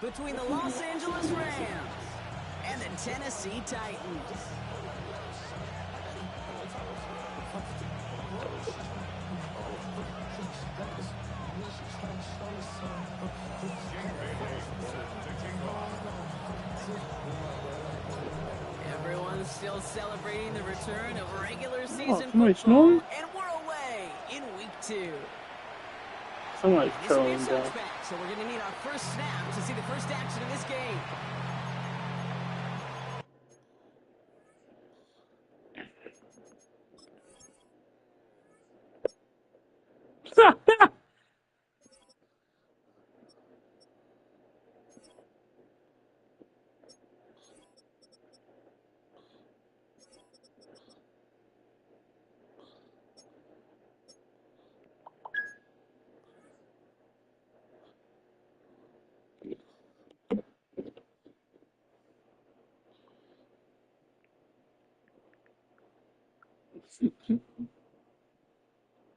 between the Los Angeles Rams and the Tennessee Titans. Everyone's still celebrating the return of regular season football, and we're away in week 2. Somebody's This will be a switchback, so we're going to need our first snap to see the first action of this game.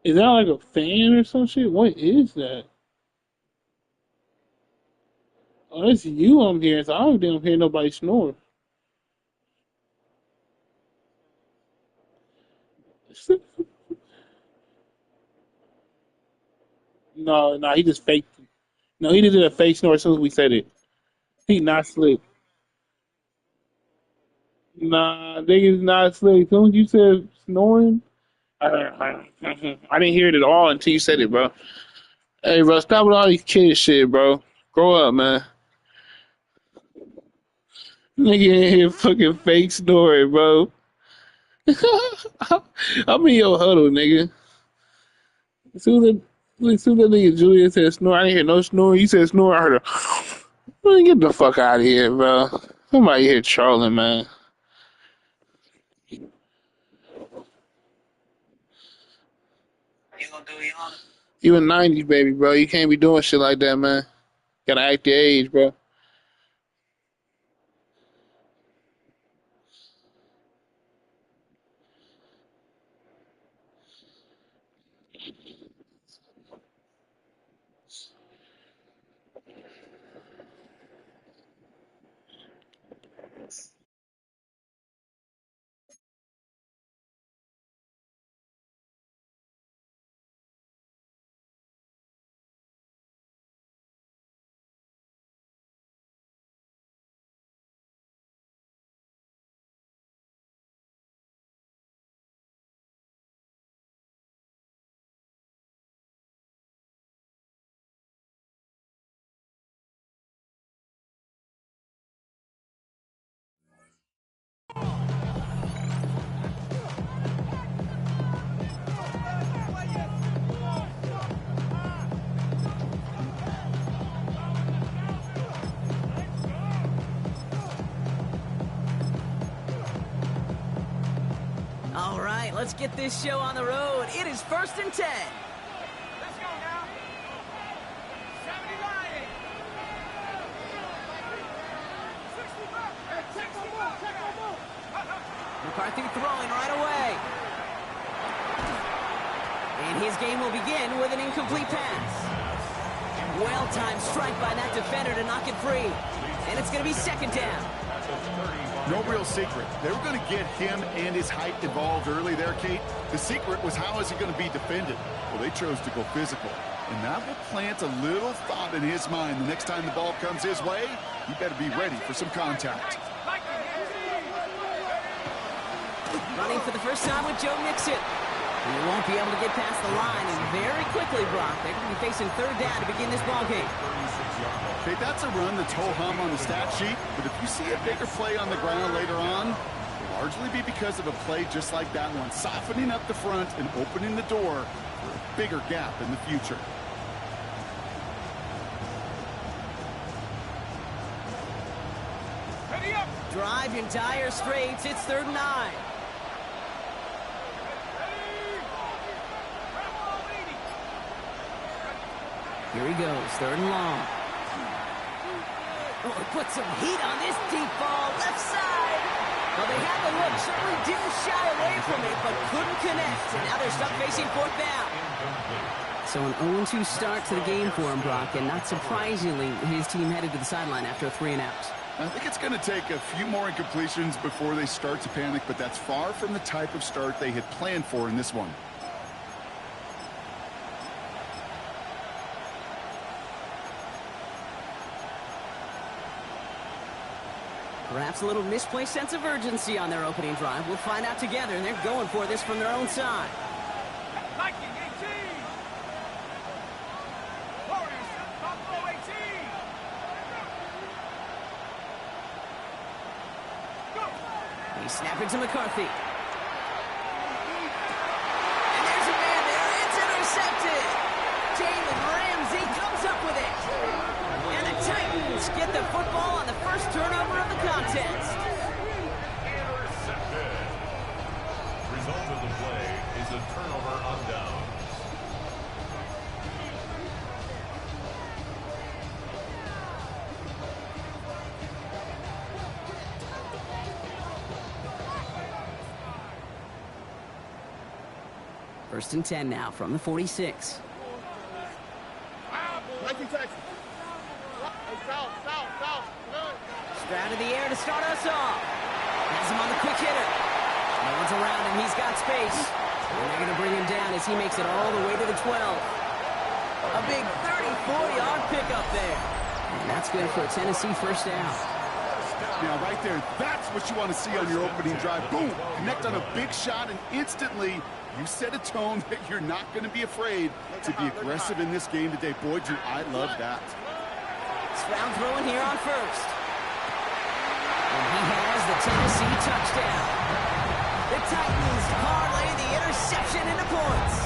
Is that like a fan or some shit? What is that? Oh, that's you I'm hearing, so I don't damn hear nobody snore. No, he just faked it. No, he just did a fake snore as soon as we said it. He not slick. Nah, nigga's not slick. As soon as you said snoring, I didn't hear it at all until you said it, bro. Hey, bro, stop with all these kid shit, bro. Grow up, man. Nigga in here fucking fake snoring, bro. I'm in your huddle, nigga. As soon as that nigga Julian said snore, I didn't hear no snore. You said snore, I heard a. Man, get the fuck out of here, bro. Somebody here trolling, man. You in 90s, baby, bro. You can't be doing shit like that, man. Gotta act your age, bro. All right, let's get this show on the road. It is 1st and 10. Let's go now. 70 Lions. 60 McCarthy throwing right away. And his game will begin with an incomplete pass. Well-timed strike by that defender to knock it free. And it's going to be 2nd down. No real secret. They were going to get him and his height involved early there, Kate. The secret was how is he going to be defended? Well, they chose to go physical. And that will plant a little thought in his mind. The next time the ball comes his way, he better be ready for some contact. Running for the first time with Joe Mixon. He won't be able to get past the line, and very quickly, Brock, they're going to be facing 3rd down to begin this ballgame. Okay, that's a run that's ho-hum on the stat sheet, but if you see a bigger play on the ground later on, it'll largely be because of a play just like that one, softening up the front and opening the door for a bigger gap in the future. Drive in dire straits. It's 3rd and 9. Here he goes, 3rd and long. Oh, put some heat on this deep ball, left side. Well, they had the look, certainly didn't shy away from it, but couldn't connect. And now they're stuck facing fourth down. So an 0-2 start to the game for him, Brock, and not surprisingly, his team headed to the sideline after a 3-and-out. I think it's going to take a few more incompletions before they start to panic, but that's far from the type of start they had planned for in this one. Perhaps a little misplaced sense of urgency on their opening drive. We'll find out together, and they're going for this from their own side. Viking 18. Warriors, Buffalo 18. Go. They snap it to McCarthy. And there's a man there. It's intercepted. Jalen Ramsey comes up with it. And the Titans get the football on the first turnover of the contest. Intercepted. Result of the play is a turnover on downs. First and 10 now from the 46. Stroud in the air to start us off. Has him on the quick hitter. No one's around him. He's got space. And they're going to bring him down as he makes it all the way to the 12. A big 34-yard pickup there. And that's good for a Tennessee first down. Now, right there, that's what you want to see on your opening drive. Boom! Connect on a big shot, and instantly you set a tone that you're not going to be afraid to be aggressive in this game today. Boy, do I love that. Stroud throwing here on first. And he has the Tennessee touchdown. The Titans parlay the interception into points.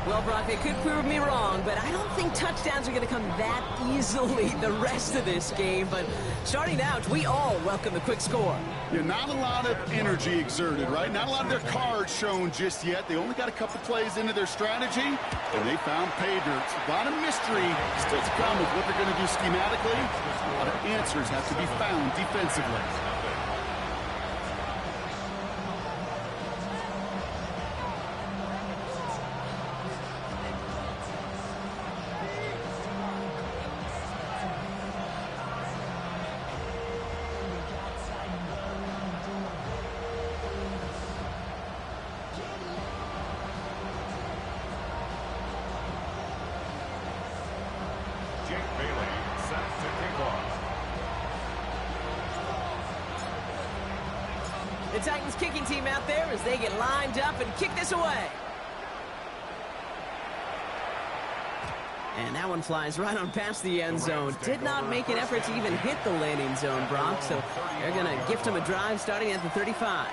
Well, Brock, they could prove me wrong, but I don't think touchdowns are going to come that easily the rest of this game. But starting out, we all welcome the quick score. Yeah, not a lot of energy exerted, right? Not a lot of their cards shown just yet. They only got a couple plays into their strategy, and they found pay dirt. A lot of mystery still to come with what they're going to do schematically. A lot of answers have to be found defensively. Jake Bailey set to kick off. The Titans kicking team out there as they get lined up and kick this away. And that one flies right on past the end zone. Did not make an effort to even hit the landing zone, Brock, so they're going to gift him a drive starting at the 35.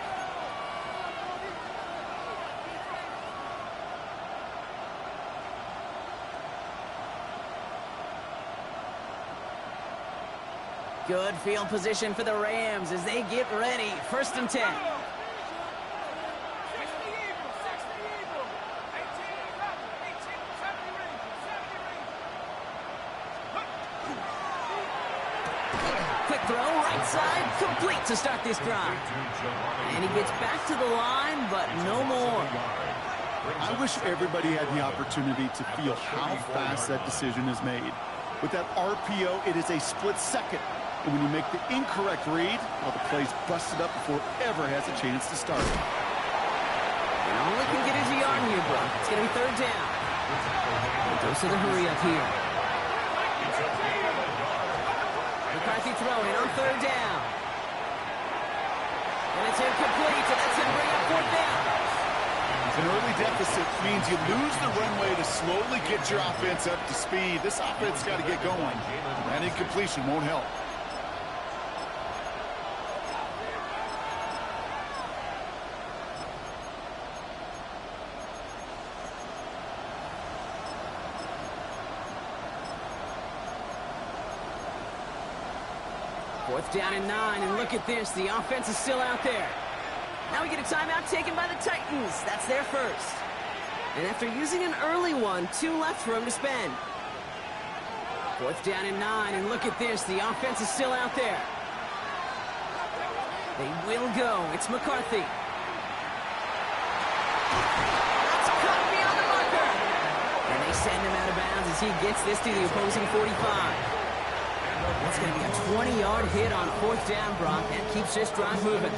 Good field position for the Rams as they get ready. First and 10. 60 Eagles, 60 Eagles. 18 Rebels, 18, 70 Rangers, 70 Rangers. Quick throw, right side, complete to start this drive. And he gets back to the line, but no more. I wish everybody had the opportunity to feel how fast that decision is made. With that RPO, it is a split second. And when you make the incorrect read, well, the play's busted up before it ever has a chance to start. And only can get his yard here, Brock. It's going to be third down. He goes to the hurry up here. McCarthy throwing on third down. And it's incomplete, so that's going to bring up fourth down. An early deficit means you lose the runway to slowly get your offense up to speed. This offense got to get going. That incompletion won't help. Fourth down and 9, and look at this. The offense is still out there. Now we get a timeout taken by the Titans. That's their first. And after using an early one, 2 left for him to spend. 4th down and 9, and look at this. The offense is still out there. They will go. It's McCarthy. That's cut beyond the marker. And they send him out of bounds as he gets this to the opposing 45. That's going to be a 20-yard hit on 4th down, Brock. That keeps this drive moving.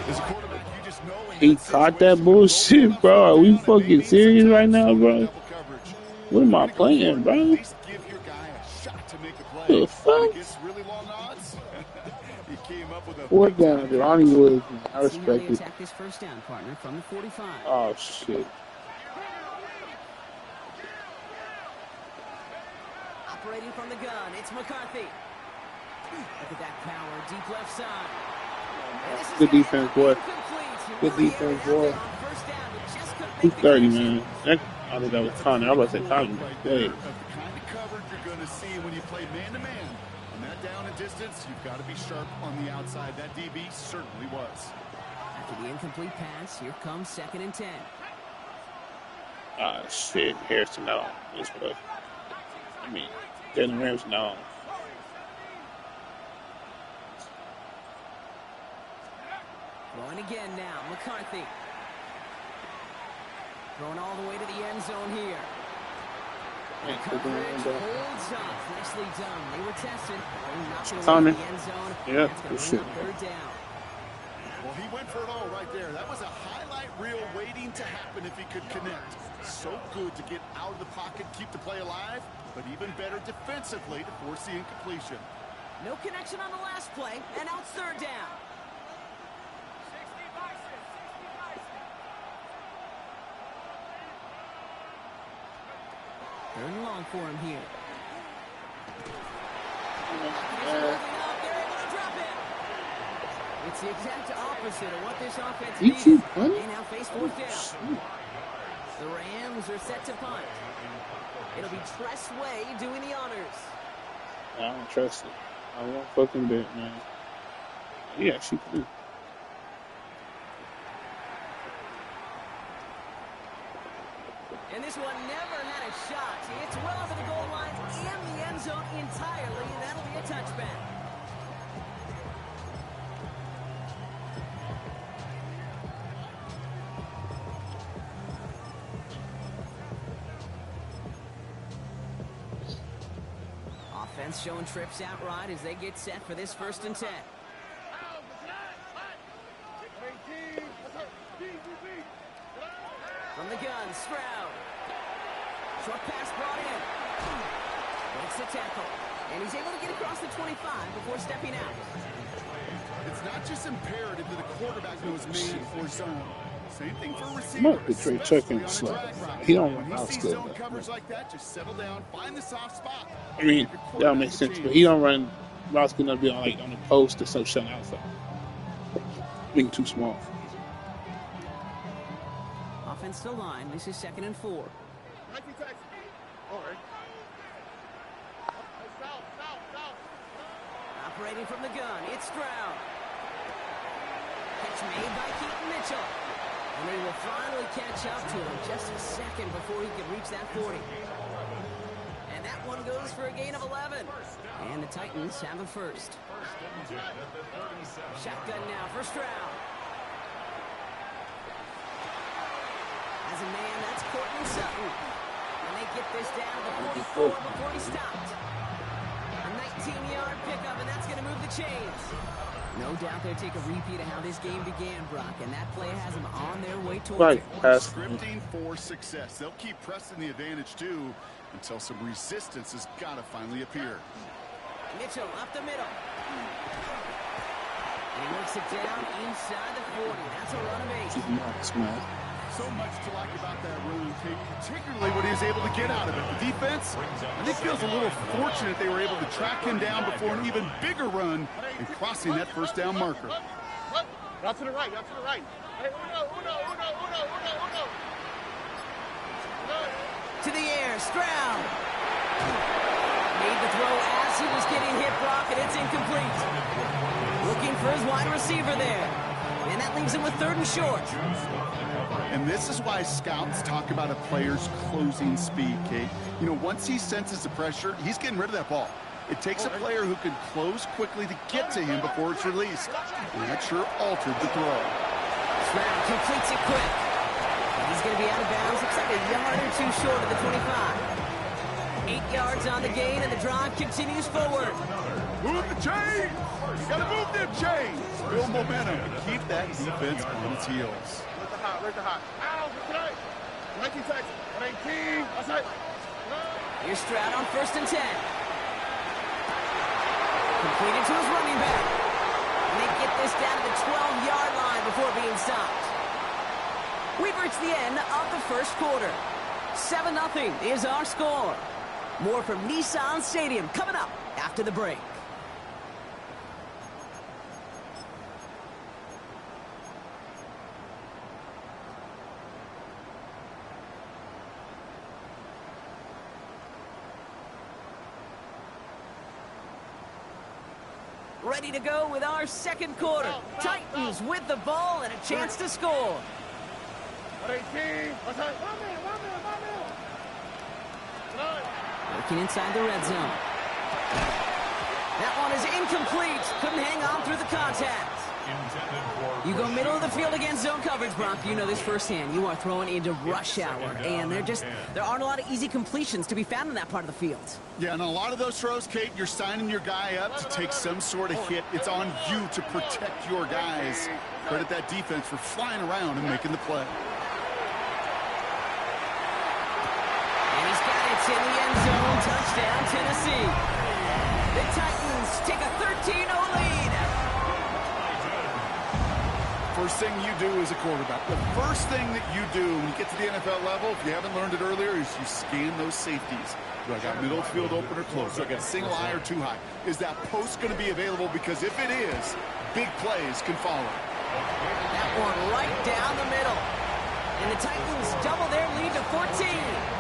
As a quarterback, you just know in He that caught that situation, bullshit, bro. Are we fucking serious right now, bro? double coverage. What am I playing, At bro? least give your guy a shot to make a play. The fuck? When it gets really long odds, he came up with a 4th down, Ronnie Woods. I See how respect they it. attack this first down, partner, from the 45. Oh, shit. Operating from the gun, it's McCarthy. Look at that power, deep left side. And this is Good gonna defense, be boy. incomplete. He Good really defense, aired it out boy. there on first down, but just couldn't make the 230, connection. man. That, I think that was Connor. I was about to say Connor. right Hey. there of the kind of coverage you're going to see when you play man-to-man. On that down and distance, you've got to be sharp on the outside. That DB certainly was. After the incomplete pass, here comes 2nd and 10. Ah, shit. Harrison not on this play. I mean, Jalen Ramsey not on. Throwing again now, McCarthy. Throwing all the way to the end zone here. Man, Coverage holds up. Nicely done. They were tested. They're not going to Connor. the end zone. Yeah, That's good going shit. to bring up 3rd down. Well, he went for it all right there. That was a highlight reel waiting to happen if he could connect. So good to get out of the pocket, keep the play alive, but even better defensively to force the incompletion. No connection on the last play, and now it's 3rd down. 60 vices, 60 vices. 3rd and long for him here. It's the exact opposite of what this offense You needed. keep punting? They now face 4th down. The Rams are set to punt. It'll be Tress Way doing the honors. I don't trust it. I won't fucking bet, man. Yeah, she can. And this one never had a shot. It's well over the goal line and the end zone entirely, and that'll be a touchback. Offense showing trips out right as they get set for this 1st and 10. From the gun, Stroud. Short pass brought in. Breaks the tackle. And he's able to get across the 25 before stepping out. It's not just imperative that a quarterback knows man or zone. Same thing for a receiver. Might be Trey Chuck in the especially on slot. a drag route. He don't When run he out sees still, zone though. coverage like that, just settle down, find the soft spot. I mean, that'll make sense, but he don't run routes gonna be on like on the post or some shit outside. Being too small. Offense still line. This is 2nd and 4. Operating from the gun, it's Stroud. Catch made by Keaton Mitchell. And they will finally catch up to him just a second before he can reach that 40. And that one goes for a gain of 11. And the Titans have a first. Shotgun now for Stroud. As a man, that's Courtland Sutton. And they get this down to the 44 before he stopped. A 19-yard pickup, and that's going to move the chains. No doubt they'll take a repeat of how this game began, Brock, and that play has them on their way towards Right, it. pass. Scripting for success. They'll keep pressing the advantage, too, until some resistance has got to finally appear. Mitchell up the middle. And he works it down inside the 40. That's a run of 8. She's nuts, man. So much to like about that run, particularly what he was able to get out of it. The defense, I think, feels a little fortunate they were able to track him down before an even bigger run and crossing that first down marker. Out to the right, out to the right. Hey, uno. To the air, Stroud. Made the throw as he was getting hit, Brock, and it's incomplete. Looking for his wide receiver there. And that leaves him with 3rd and short. And this is why scouts talk about a player's closing speed, Kate. You know, once he senses the pressure, he's getting rid of that ball. It takes a player who can close quickly to get to him before it's released. And that sure altered the throw. Stroud completes it quick. He's going to be out of bounds. Looks like a yard or 2 short of the 25. 8 yards on the gain, and the drive continues forward. Move the chains! You gotta move them chains! Build momentum. Keep that defense on its heels. Where's the hot? Ow, tonight. 19 Texas. 19. That's it. Here's Stroud on 1st and 10. Completed to his running back. And they get this down to the 12-yard line before being stopped. We've reached the end of the 1st quarter. 7-0 is our score. More from Nissan Stadium coming up after the break. Ready to go with our 2nd quarter. Titans with the ball and a chance to score. 18. What's that? One minute. Working inside the red zone. That one is incomplete. Couldn't hang on through the contact. You go middle of the field against zone coverage, Brock. You know this firsthand. You are throwing into rush hour, and there aren't a lot of easy completions to be found in that part of the field. Yeah, and a lot of those throws, Kate, you're signing your guy up to take some sort of hit. It's on you to protect your guys. Credit that defense for flying around and making the play. And he's got it in the end zone. Touchdown, Tennessee. The Titans take a 13-0 lead. First thing you do as a quarterback, the first thing that you do when you get to the NFL level, if you haven't learned it earlier, is you scan those safeties. Do I got middle field open or close? Do I got single high or too high? Is that post going to be available? Because if it is, big plays can follow. That one right down the middle. And the Titans double their lead to 14.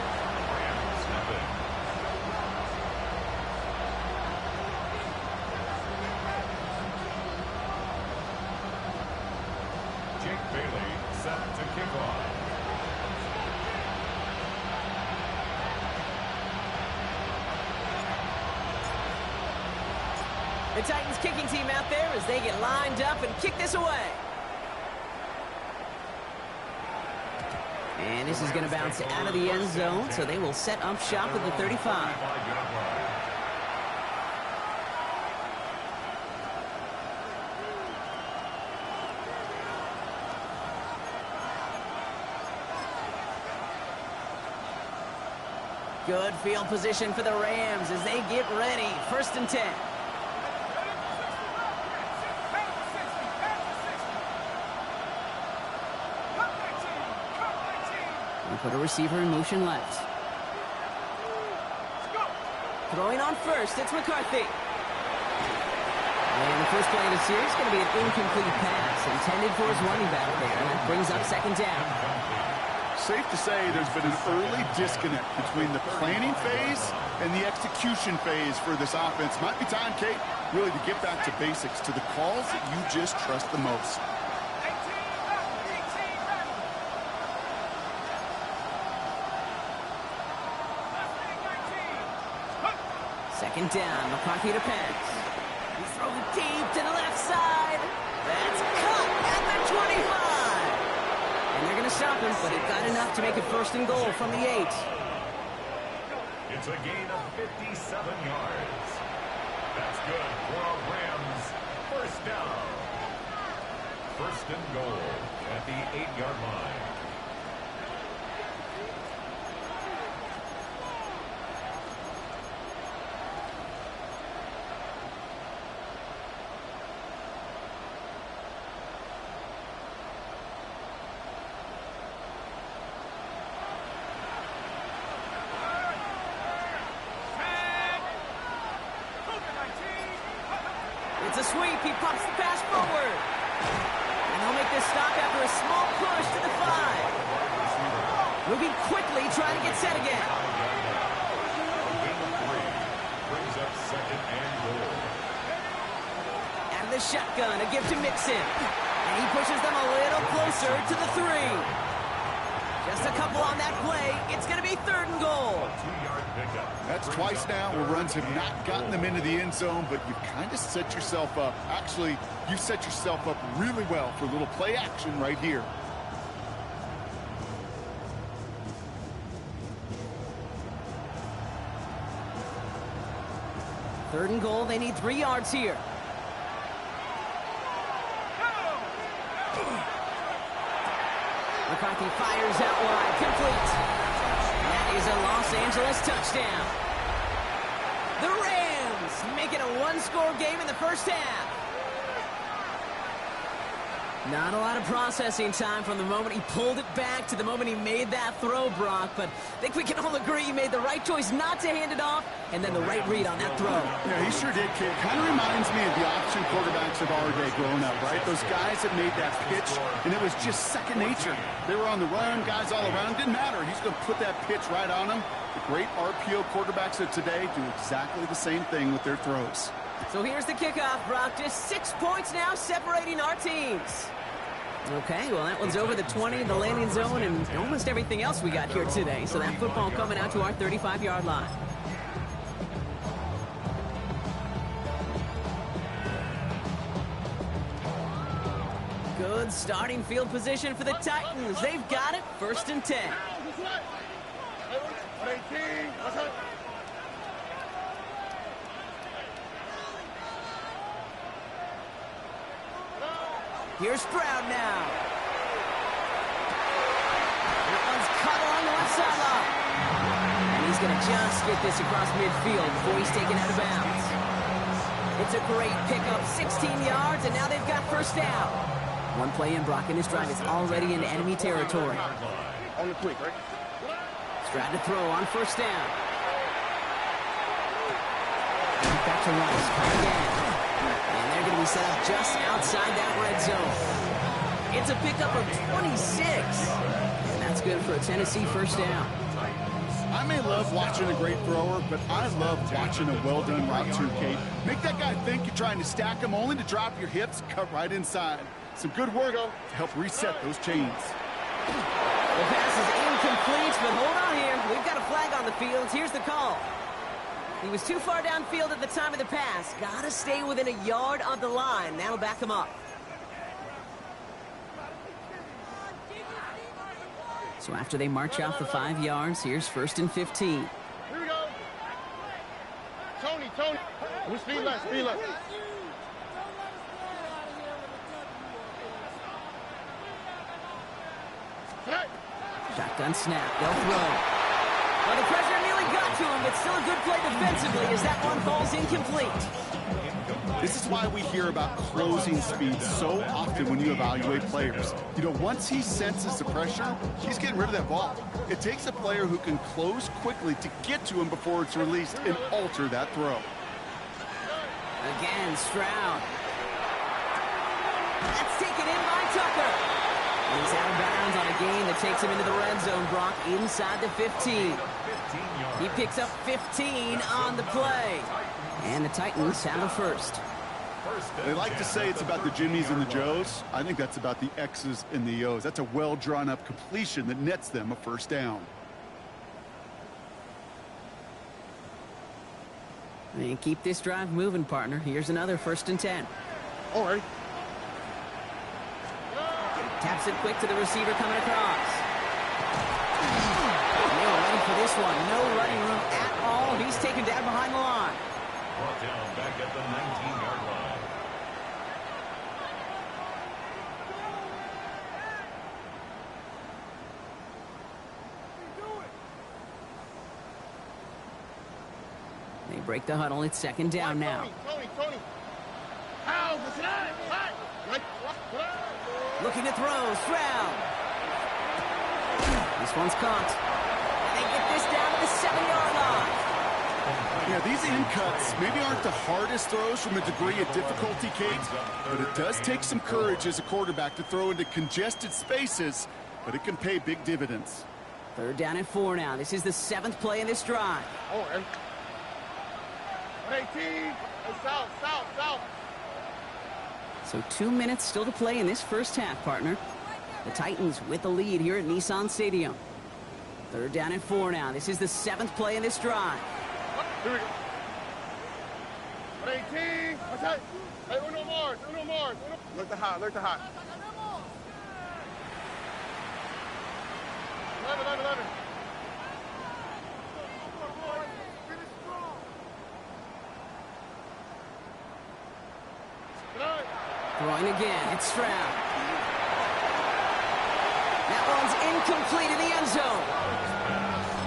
Jake Bailey set to kick off. The Titans kicking team out there as they get lined up and kick this away. And this is going to bounce out of the end zone, so they will set up shop at the 35. Good field position for the Rams as they get ready. 1st and 10. We put a receiver in motion left. Throwing on 1st, it's McCarthy. And the first play of the series is going to be an incomplete pass intended for his running back there. And that brings up 2nd down. Safe to say there's been an early disconnect between the planning phase and the execution phase for this offense. Might be time, Kate, really to get back to basics, to the calls that you just trust the most. Second down, McCarthy to pass. He's throwing deep to the left side. That's caught at the 25. And they're going to stop him, but it got enough to make it 1st and goal from the 8. It's a gain of 57 yards. That's good for a Rams 1st down. 1st and goal at the 8-yard line. It's a sweep. He pops the pass forward. And he'll make this stop after a small push to the 5. Moving quickly, trying to get set again. Brings up 2nd and goal. Out of the shotgun, a gift to Mixon. And he pushes them a little closer to the 3. Just a couple on that play. It's going to be 3rd and goal. A 2-yard pickup. That's twice now where runs have not gotten them into the end zone, but you've kind of set yourself up. Actually, you set yourself up really well for a little play action right here. Third and goal. They need 3 yards here. McCarthy fires out wide, complete. And that is a Los Angeles touchdown. The Rams make it a 1-score game in the first half. Not a lot of processing time from the moment he pulled it back to the moment he made that throw, Brock. But I think we can all agree he made the right choice not to hand it off, and then the right read on that throw. Yeah, he sure did, kid. Kind of reminds me of the option quarterbacks of our day growing up, right? Those guys that made that pitch, and it was just second nature. They were on the run, guys all around. Didn't matter. He's going to put that pitch right on them. The great RPO quarterbacks of today do exactly the same thing with their throws. So here's the kickoff, Brock. Just 6 points now separating our teams. Okay, well, that one's over the 20, the landing zone, and almost everything else we got here today. So that football coming out to our 35-yard line. Good starting field position for the Titans. They've got it, 1st and 10. Here's Stroud now. That one's cut along the left sideline. And he's going to just get this across midfield before he's taken out of bounds. It's a great pickup, 16 yards, and now they've got 1st down. One play in, Brock, and this drive is already in enemy territory. On the quick, right? Stroud to throw on 1st down. Back to Rice, again. And they're going to be set up just outside that red zone. It's a pickup of 26. And that's good for a Tennessee 1st down. I may love watching a great thrower, but I love watching a well-done route too, Kate. Make that guy think you're trying to stack him, only to drop your hips, cut right inside. Some good work to help reset those chains. The pass is incomplete, but hold on here. We've got a flag on the field. Here's the call. He was too far downfield at the time of the pass. Got to stay within a yard of the line. That'll back him up. So after they march out the 5 yards, here's 1st and 15. Here we go. Tony. We speed left. Shotgun snap. They'll throw. Well, the pressure nearly got to him, but still a good play defensively as that one falls incomplete. This is why we hear about closing speed so often when you evaluate players. You know, once he senses the pressure, he's getting rid of that ball. It takes a player who can close quickly to get to him before it's released and alter that throw. Again, Stroud. That's taken in by Tucker. He's out of bounds on a gain that takes him into the red zone, Brock, inside the 15. He picks up 15 on the play. And the Titans have a 1st. They like to say it's about the Jimmies and the Joes. I think that's about the X's and the O's. That's a well-drawn-up completion that nets them a 1st down. And keep this drive moving, partner. Here's another 1st and 10. All right. Taps it quick to the receiver coming across. They were ready for this one. No running room at all. He's taken down behind the line. Brought down back at the 19-yard line. They break the huddle. It's 2nd down now. Tony. Ow, right. Looking to throw. Stroud. This one's caught. And they get this down to the 7-yard line. Yeah, these in cuts maybe aren't the hardest throws from a degree of difficulty, Kate, but it does take some courage as a quarterback to throw into congested spaces, but it can pay big dividends. 3rd down and 4 now. This is the 7th play in this drive. All right. 18. South. So 2 minutes still to play in this first half, partner. The Titans with the lead here at Nissan Stadium. Third down and 4 now. This is the 7th play in this drive. Here we go. 18. Okay. Hey, uno more. Uno more. Look to high. Look to high. 11. Throwing again. It's Stroud. That one's incomplete in the end zone.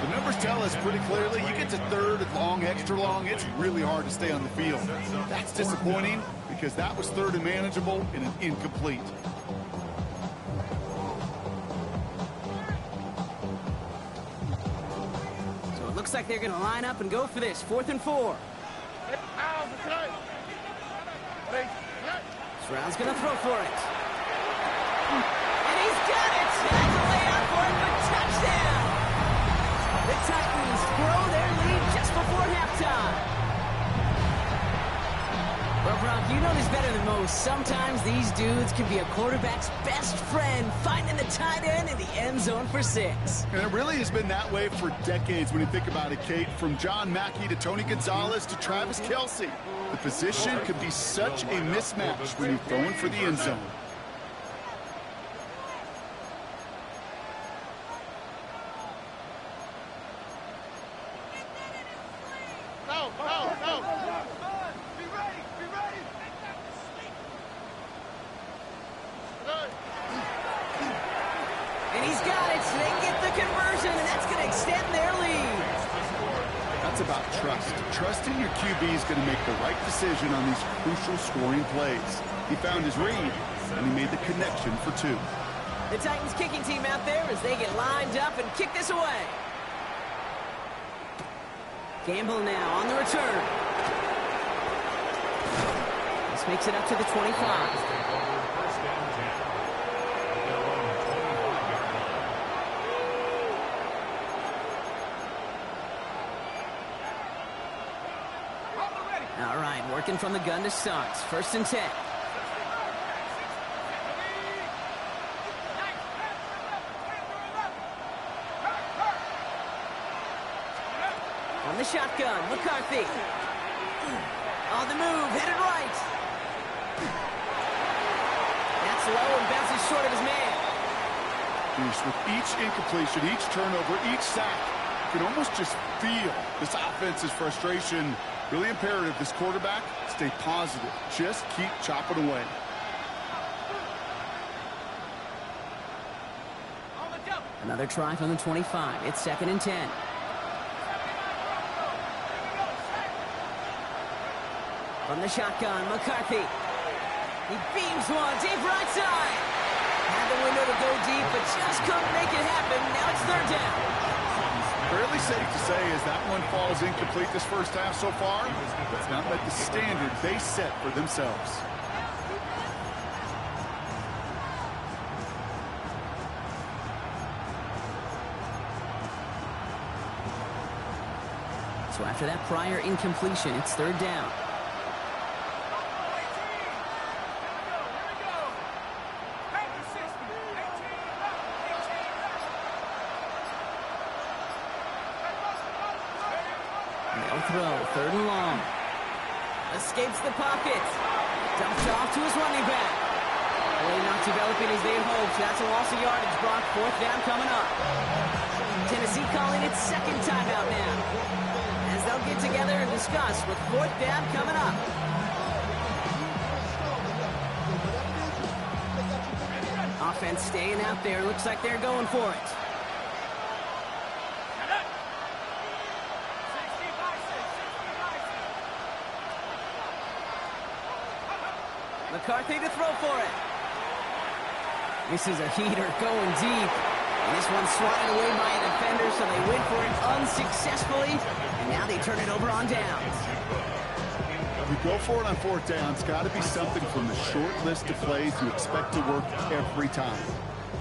The numbers tell us pretty clearly, you get to third and long, extra long, it's really hard to stay on the field. That's disappointing because that was third and manageable and an incomplete. So it looks like they're going to line up and go for this. 4th and 4. Stroud's going to throw for it. And he's got it. That's a layout for it, but touchdown. The Titans grow their lead just before halftime. Well, Brock, you know this better than most. Sometimes these dudes can be a quarterback's best friend, finding the tight end in the end zone for 6. And it really has been that way for decades when you think about it, Kate. From John Mackey to Tony Gonzalez to Travis Kelce. The position could be such a mismatch when you're throwing for the end zone. No. Be ready. And he's got it. So they get the conversion, and that's going to extend their lead. That's about trust. Trusting your QB is going to make the right decision on these crucial scoring plays. He found his read, and he made the connection for 2. The Titans kicking team out there as they get lined up and kick this away. Gamble now on the return. This makes it up to the 25. All right, working from the gun to start. 1st and 10. On the shotgun, McCarthy. On the move, headed right. That's low and bounces short of his man. With each incompletion, each turnover, each sack, you can almost just feel this offense's frustration. Really imperative, this quarterback, stay positive. Just keep chopping away. Another try from the 25. It's 2nd and 10. From the shotgun, McCarthy. He beams one, deep right side. Had the window to go deep, but just couldn't make it happen. Now it's 3rd down. Fairly safe to say as that one falls incomplete this first half so far, it's not met the standard they set for themselves. So after that prior incompletion, it's 3rd down. Throw, 3rd and long. Escapes the pocket. Dumps off to his running back. Play not developing as they had hoped. That's a loss of yardage, Brock. 4th down coming up. Tennessee calling its 2nd timeout now, as they'll get together and discuss with 4th down coming up. Offense staying out there. Looks like they're going for it. McCarthy to throw for it. This is a heater going deep. And this one's swatted away by a defender, so they went for it unsuccessfully. And now they turn it over on downs. If you go for it on 4th down, it's got to be something from the short list of plays you expect to work every time.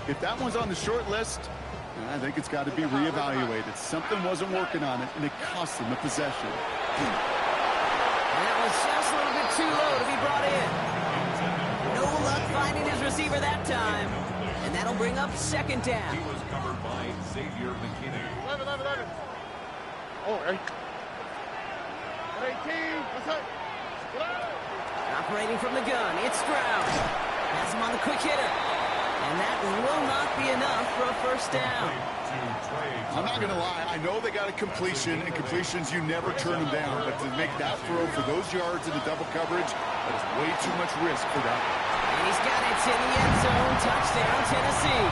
If that one's on the short list, I think it's got to be reevaluated. Something wasn't working on it, and it cost them a possession. And that was just a little bit too low to be brought in. finding his receiver that time. And that'll bring up second down. He was covered by Xavier McKinney. 11. Oh, 18. What's up? Operating from the gun, it's Stroud. Has him on the quick hitter. And that will not be enough for a first down. I'm not going to lie. I know they got a completion, and completions, you never turn them down. But to make that throw for those yards in the double coverage, that is way too much risk for that. And he's got it in the end zone. Touchdown, Tennessee.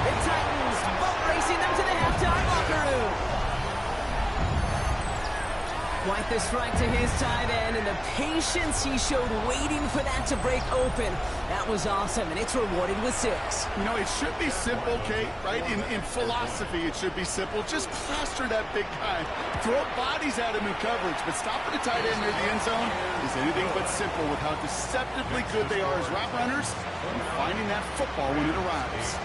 The Titans boat racing them to the halftime locker room. Quite the strike to his tight end, and the patience he showed waiting for that to break open. That was awesome, and it's rewarded with 6. You know, it should be simple, Kate, right? In philosophy, it should be simple. Just plaster that big guy. Throw bodies at him in coverage, but stopping a tight end near the end zone is anything but simple with how deceptively good they are as route runners and finding that football when it arrives.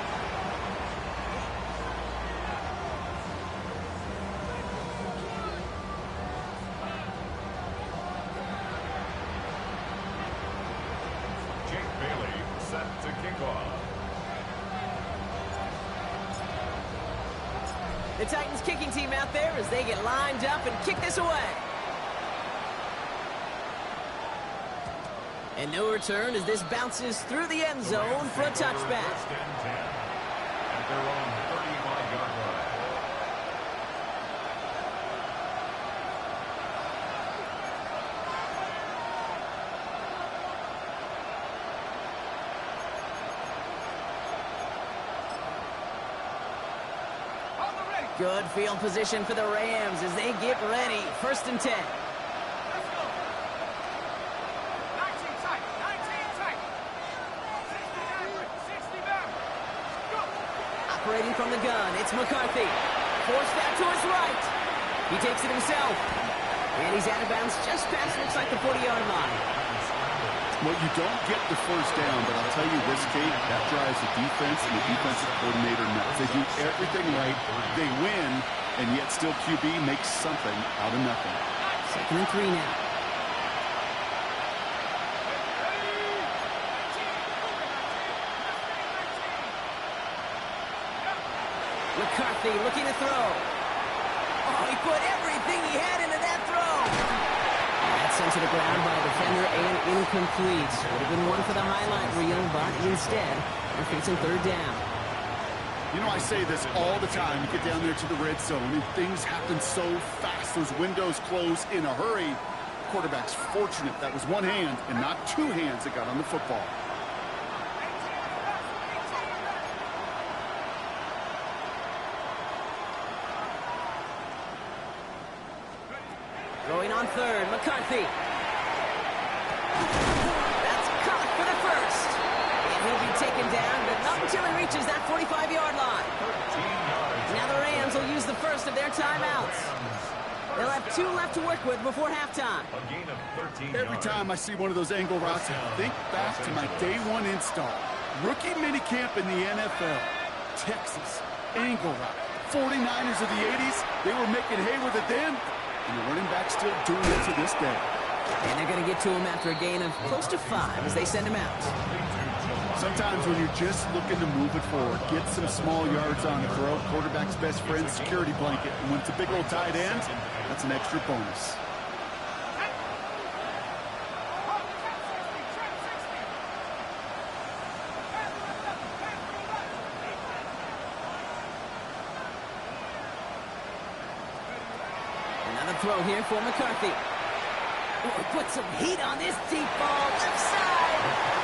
To kick off. The Titans kicking team out there as they get lined up and kick this away. And no return as this bounces through the end zone for a touchback. First and 10 at their own 35-yard line. Good field position for the Rams as they get ready. First and 10. Let's go. 19 tight. 19 tight. 60 back. Go. Operating from the gun, it's McCarthy. Forced that to his right. He takes it himself. And he's out of bounds just past, looks like the 40-yard line. Well, you don't get the first down, but I'll tell you this, Kate, that drives the defense and the defensive coordinator nuts. They do everything right, they win, and yet still QB makes something out of nothing. 2nd and 3 now. McCarthy looking to throw. Oh, he put everything he had into that throw. That's sent to the ground by a defender and incomplete. Would have been one for the highlight reel, but instead, they're facing 3rd down. You know, I say this all the time. You get down there to the red zone, and things happen so fast. Those windows close in a hurry. Quarterback's fortunate that was one hand and not 2 hands that got on the football. Throwing on 3rd, McCarthy. That's caught for the first. And he'll be taken down, but not until he reaches that 45-yard line. Now the Rams will use the first of their timeouts. They'll have 2 left to work with before halftime. A gain of 13 Every time I see one of those angle routes, I think back to my day 1 install. Rookie minicamp in the NFL. Texas, angle route. 49ers of the 80s, they were making hay with it then. And the running back still doing it to this day. And they're going to get to him after a gain of close to 5 as they send him out. Sometimes when you're just looking to move it forward, get some small yards on the throw, quarterback's best friend, security blanket. And when it's a big old tight end, that's an extra bonus. Throw here for McCarthy. Oh, put some heat on this deep ball, left side.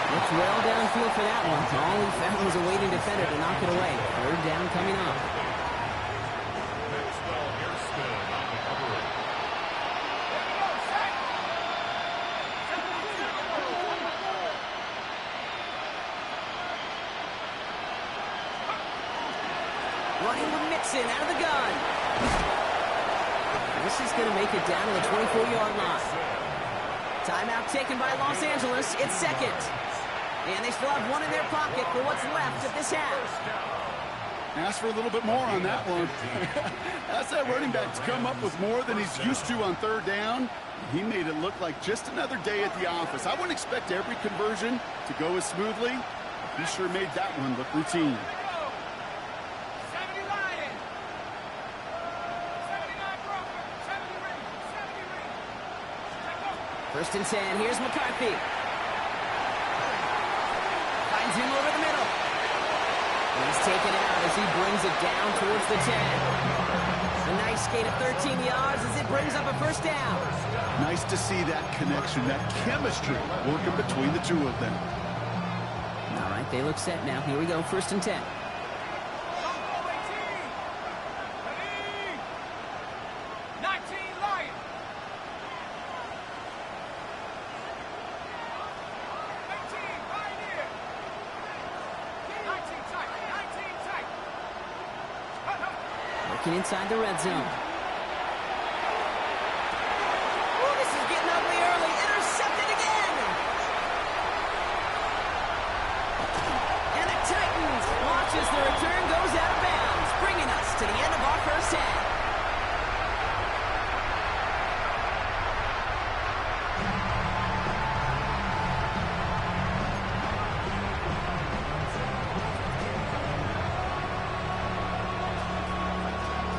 Looked well downfield for that one. All he found was a waiting defender to knock it away. 3rd down coming up. Maxwell Hairston on the coverage. Running with Mixon out of the gun. This is going to make it down to the 24-yard line. Timeout taken by Los Angeles. It's 2nd. And they still have 1 in their pocket for what's left of this half. Ask for a little bit more on that one. That's that running back to come up with more than he's used to on third down. He made it look like just another day at the office. I wouldn't expect every conversion to go as smoothly. He sure made that one look routine. 70 Lions. 79 Broncos. 70 Ravens. 70 Ravens. First and 10. Here's McCarthy. Finds him over the middle. And he's taken out as he brings it down towards the 10. A nice gain of 13 yards as it brings up a first down. Nice to see that connection, that chemistry working between the two of them. All right, they look set now. Here we go, first and 10. Bronco 18. Ready. 19 Lions. 18 Pioneer. 19 tight. 19 tight. Working inside the red zone. Oh, this is getting ugly early. Intercepted again. And the Titans watch as the return goes out of bounds, bringing us to the end of our first half.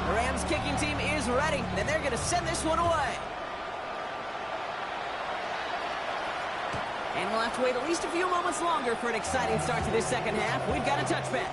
The Rams kicking team is ready, and they're going to send this one away. And we'll have to wait at least a few moments longer for an exciting start to this second half. We've got a touchback.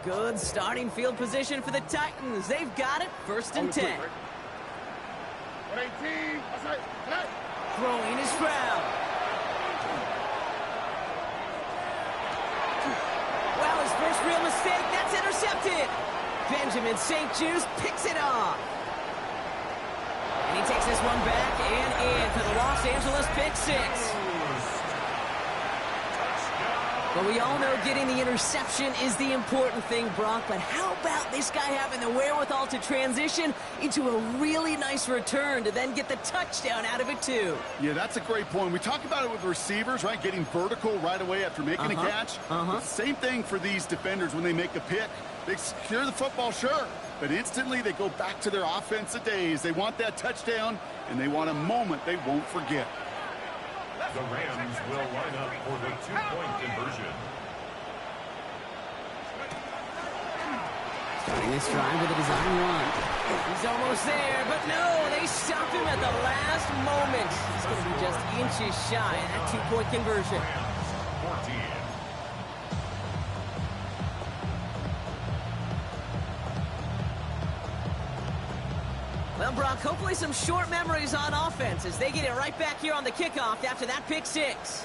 Good starting field position for the Titans. They've got it, first and 10. 118. That's right. Tonight. Throwing is Stroud. Well, his first real mistake, that's intercepted. Benjamin St-Juste picks it off. And he takes this one back and in for the Los Angeles pick six. But we all know getting the interception is the important thing, Brock. But how about this guy having the wherewithal to transition into a really nice return to then get the touchdown out of it, too? Yeah, that's a great point. We talk about it with receivers, right? Getting vertical right away after making a catch. Same thing for these defenders when they make a pick. They secure the football, sure. But instantly they go back to their offensive days. They want that touchdown, and they want a moment they won't forget. The Rams will line up for the two-point conversion. Starting this drive with a design run. He's almost there, but no, they stop him at the last moment. He's going to be just inches shy of that two-point conversion. 14. Well, Brock, hopefully some short memories on offense as they get it right back here on the kickoff after that pick six.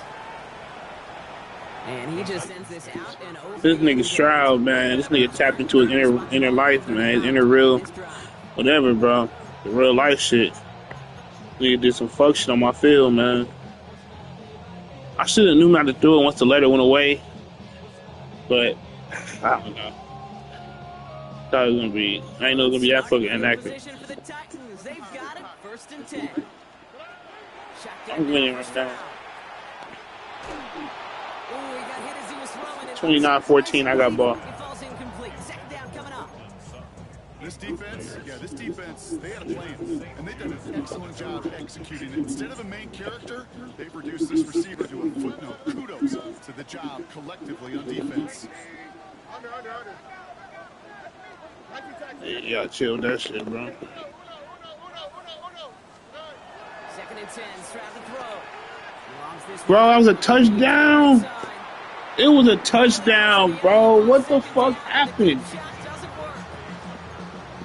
And he just sends this out and over. This nigga Stroud, man. This nigga tapped into his inner life, man. His inner real, whatever, bro. The real life shit. Nigga did some fuck shit on my field, man. I should have knew not to do it once the letter went away. But, I don't know. Thought it was gonna be, I ain't know it was gonna be that fucking inaccurate. Position for the Titans. They've got it. First and 10. I'm winning right now. Ooh, he got hit as he was throwing it. 29-14, I got ball. It falls incomplete. Second down coming up. This defense, they had a plan, and they've done an excellent job executing it. Instead of a main character, they've reduced this receiver to a footnote. Kudos to the job collectively on defense. Under. Yeah, chill that shit, bro. Second and 10. Stroud to throw. Longs this Bro, that was a touchdown. It was a touchdown, bro. What the fuck happened? Shot doesn't work.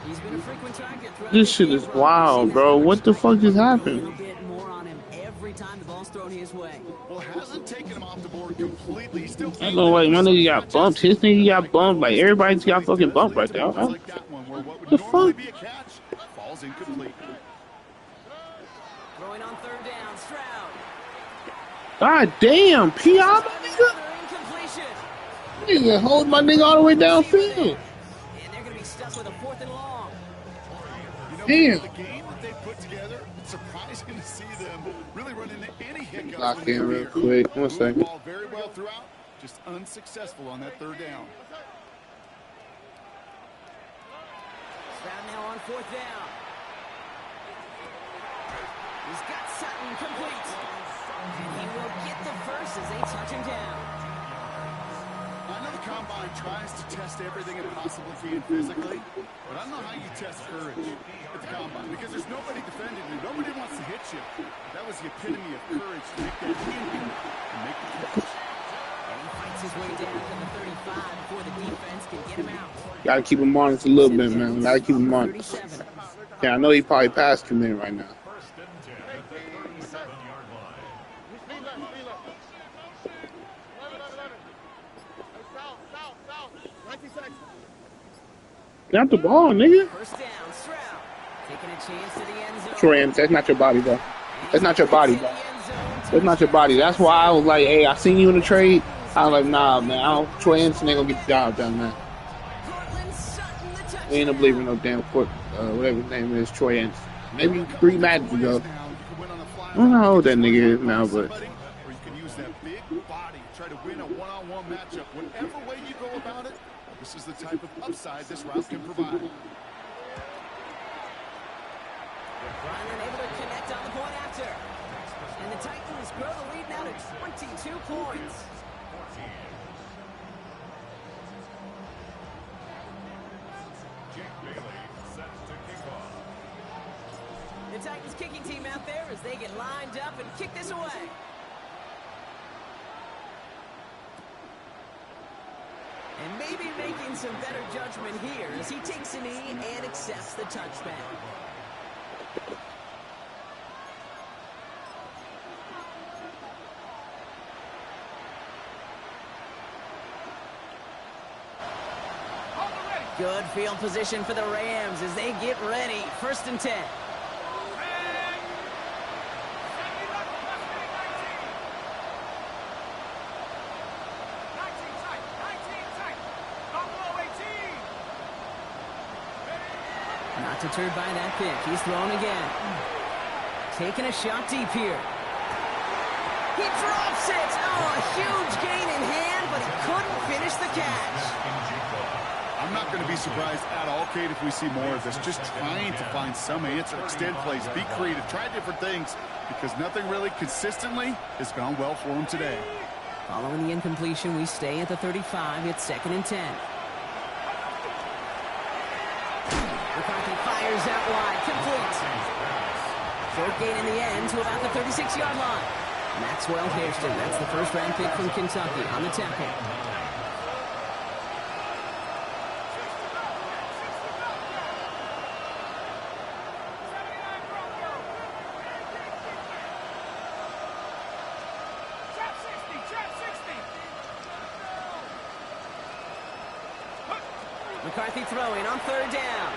He's been a frequent target throughout This the shit game, is Brock. wild, We've bro. seen What the fuck just a happened? little bit more on him every time the ball's thrown his way. Well, hasn't taken him off the board forward completely. He's still I know, like, my nigga got bumped. His nigga got bumped. Like, everybody's got fucking bumped right there. Huh? Like that one, where what would The normally fuck? be a catch falls incomplete. Throwing on third down, Stroud. God damn, P.I. my Another incompletion. nigga. Nigga, hold my nigga all the way downfield. And they're going to be stuck with a 4th and long. You know, Damn. the game that they put together, it's surprising to see them really run into any hiccups. Lock when they in real here. quick. 1 Moved the second. ball very well throughout, just unsuccessful on that third down. Stroud now on 4th down. He's got Sutton complete. And he will get the first as they touch him down. I know the Combine tries to test everything it possibly can physically, but I don't know how you test courage at the Combine because there's nobody defending you. Nobody wants to hit you. That was the epitome of courage to make that hit and make the catch. And he fights his way down to the 35 before the defense can get him out. Gotta keep him on us a little bit, man. Gotta keep him on. 37. Yeah, I know he probably passed him in right now. First and 10 at the 37-yard line. Lead left, lead left. 11. Hey, south. 19 seconds. Got the ball, nigga. First down, Stroud. Taking a chance to the end zone. Troy Anderson, that's not your body, bro. That's not your body, bro. That's not your body. That's why I was like, hey, I seen you in the trade. I was like, nah, man. Troy Anderson ain't gonna get the job done, man. Cortland Sutton, the touchdown. We ain't no believer in no damn court, whatever his name is, Troy Anderson. Maybe 3 matches ago. I don't know how old that nigga is now, but Or you can use that big body, try to win a one-on-one matchup. Whatever way you go about it, this is the type of upside this route can provide. Ryland able to connect on the point after. And the Titans grow the lead now to 22 points. Jake Bailey set to kick off. The Titans kicking team out there as they get lined up and kick this away. And maybe making some better judgment here as he takes a knee and accepts the touchback. Good field position for the Rams as they get ready. First and 10. Not deterred by that pick. He's thrown again. Taking a shot deep here. He drops it. Oh, a huge gain in hand, but he couldn't finish the catch. I'm not going to be surprised at all, Kate, if we see more of this. Just trying to find some answer, extend plays, be creative, try different things, because nothing really consistently has gone well for him today. Following the incompletion, we stay at the 35. It's 2nd and 10. McCarthy fires out wide. Complete. Short gain in the end to about the 36-yard line. Maxwell Hairston, that's the first-round pick from Kentucky on the tackle. McCarthy throwing on 3rd down.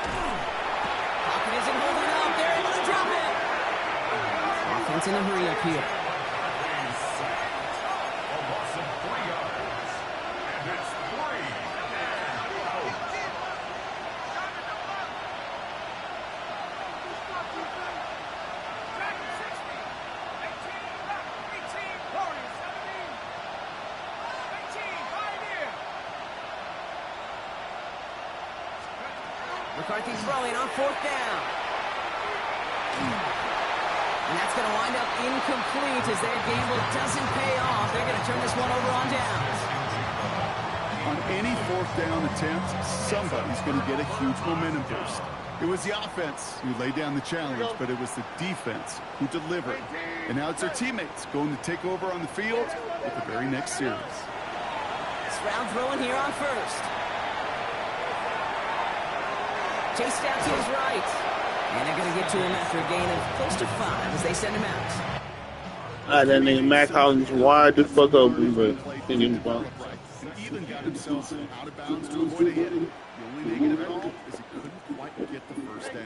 Pocket isn't holding up. They're able to drop it. Offense in a hurry up here. A loss of 3 yards. And it's 3 and out. McCarthy throwing on 4th down. And that's going to wind up incomplete as their gamble doesn't pay off. They're going to turn this one over on downs. On any 4th down attempt, somebody's going to get a huge momentum boost. It was the offense who laid down the challenge, but it was the defense who delivered. And now it's their teammates going to take over on the field with the very next series. Stroud throwing here on 1st. Chased out to his right. And they're going to get to him after a gain of close to 5 as they send him out. That nigga Matt Collins wide the fuck open, but Played didn't get the to ball. develop right, and even got himself out of bounds to avoid a hit. The only negative at all is he couldn't quite get the first down.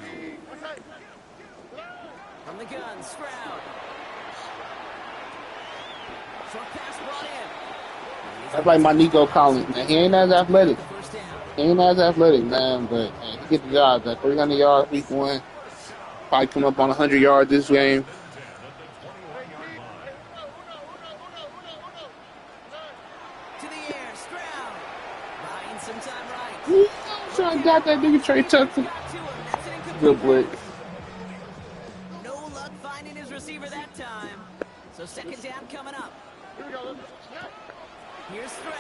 From the gun, Stroud. Short pass brought in. That's like my Nico Collins, man. He ain't as athletic. First down. He ain't as athletic, man, but man, he get the job. That 300 yards week one. Probably come up on 100 yards this game. To the air, Stroud. Buying some time right. So I got that nigga Trey Tucker. Got to him. That's an incomplete. Good blitz. No luck finding his receiver that time. So second down coming up. Here's Stroud.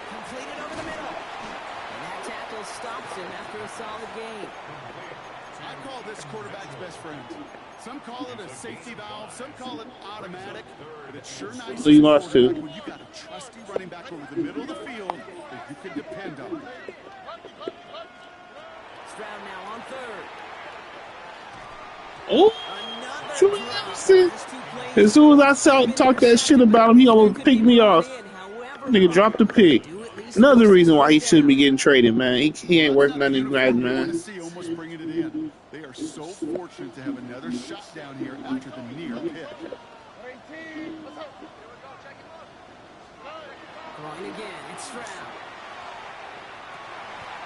Completed over the middle. And that tackle stops him after a solid gain. I call this quarterback's best friend. Some call it a safety valve, some call it automatic, but it's sure nice So you lost two. when you got a trusty running back over the middle of the field that you can depend on. Stroud now on third. Oh, Another Julian drop. Edelson. Last two plays As soon as I talk that shit about him, he almost picked me off. However, Nigga dropped the pick. Another reason why he shouldn't be getting traded, man. He ain't worth nothing in Madden, man. See almost bringing it in. They are so fortunate to have another shot down here after the near pick. Throwing again. It's Stroud.